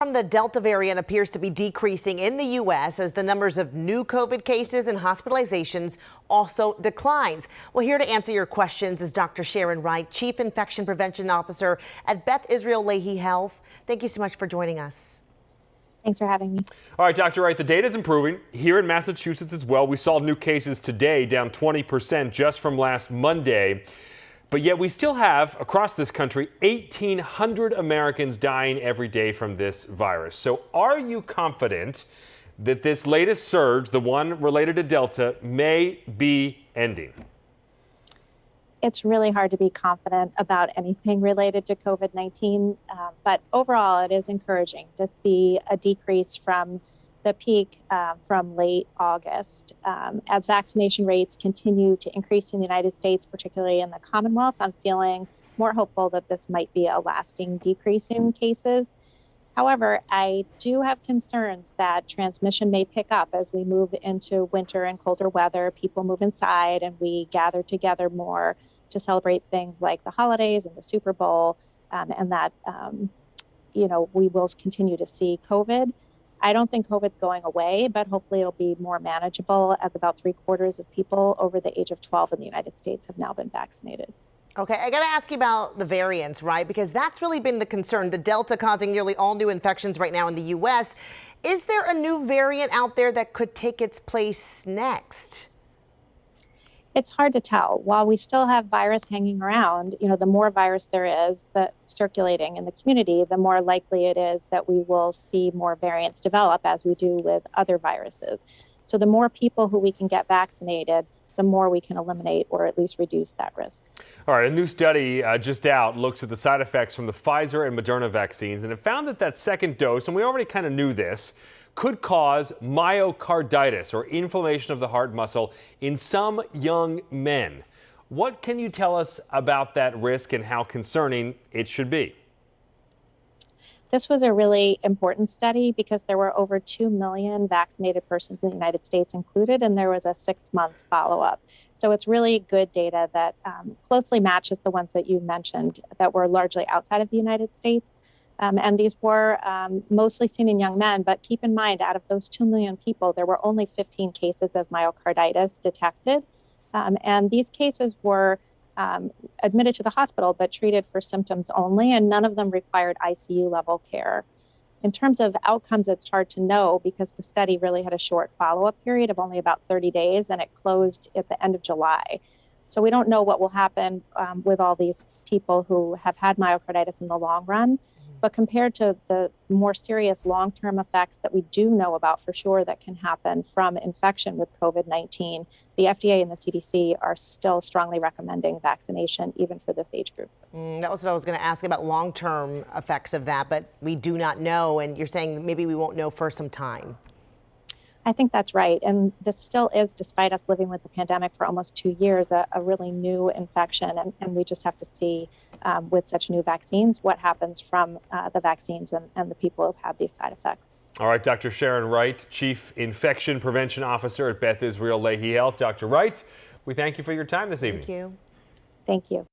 Omicron, the Delta variant, appears to be decreasing in the U.S. as the numbers of new COVID cases and hospitalizations also declines. Well, here to answer your questions is Dr. Sharon Wright, Chief Infection Prevention Officer at Beth Israel Lahey Health. Thank you so much for joining us. Thanks for having me. All right, Dr. Wright, the data is improving here in Massachusetts as well. We saw new cases today down 20% just from last Monday. But yet we still have, across this country, 1,800 Americans dying every day from this virus. So are you confident that this latest surge, the one related to Delta, may be ending? It's really hard to be confident about anything related to COVID-19, but overall it is encouraging to see a decrease from the peak from late August. As vaccination rates continue to increase in the United States, particularly in the Commonwealth, I'm feeling more hopeful that this might be a lasting decrease in cases. However, I do have concerns that transmission may pick up as we move into winter and colder weather. People move inside and we gather together more to celebrate things like the holidays and the Super Bowl, and that we will continue to see COVID. I don't think COVID's going away, but hopefully it'll be more manageable, as about 3/4 of people over the age of 12 in the United States have now been vaccinated. Okay, I got to ask you about the variants, right? Because that's really been the concern. The Delta causing nearly all new infections right now in the U.S. Is there a new variant out there that could take its place next? It's hard to tell. While we still have virus hanging around, the more virus there is that circulating in the community, the more likely it is that we will see more variants develop, as we do with other viruses. So the more people who we can get vaccinated, the more we can eliminate or at least reduce that risk. All right, a new study just out looks at the side effects from the Pfizer and Moderna vaccines, and it found that second dose, and we already kind of knew this, could cause myocarditis, or inflammation of the heart muscle, in some young men. What can you tell us about that risk and how concerning it should be? This was a really important study because there were over 2 million vaccinated persons in the United States included, and there was a 6-month follow-up. So it's really good data that closely matches the ones that you mentioned that were largely outside of the United States. And these were mostly seen in young men, but keep in mind, out of those 2 million people, there were only 15 cases of myocarditis detected. And these cases were admitted to the hospital, but treated for symptoms only, and none of them required ICU level care. In terms of outcomes, it's hard to know because the study really had a short follow-up period of only about 30 days, and it closed at the end of July. So we don't know what will happen with all these people who have had myocarditis in the long run. But compared to the more serious long-term effects that we do know about for sure that can happen from infection with COVID-19, the FDA and the CDC are still strongly recommending vaccination, even for this age group. That was what I was going to ask about long-term effects of that, but we do not know, and you're saying maybe we won't know for some time. I think that's right. And this still is, despite us living with the pandemic for almost 2 years, a really new infection. And we just have to see with such new vaccines what happens from the vaccines and the people who've had these side effects. All right, Dr. Sharon Wright, Chief Infection Prevention Officer at Beth Israel Lahey Health. Dr. Wright, we thank you for your time this evening. Thank you. Thank you.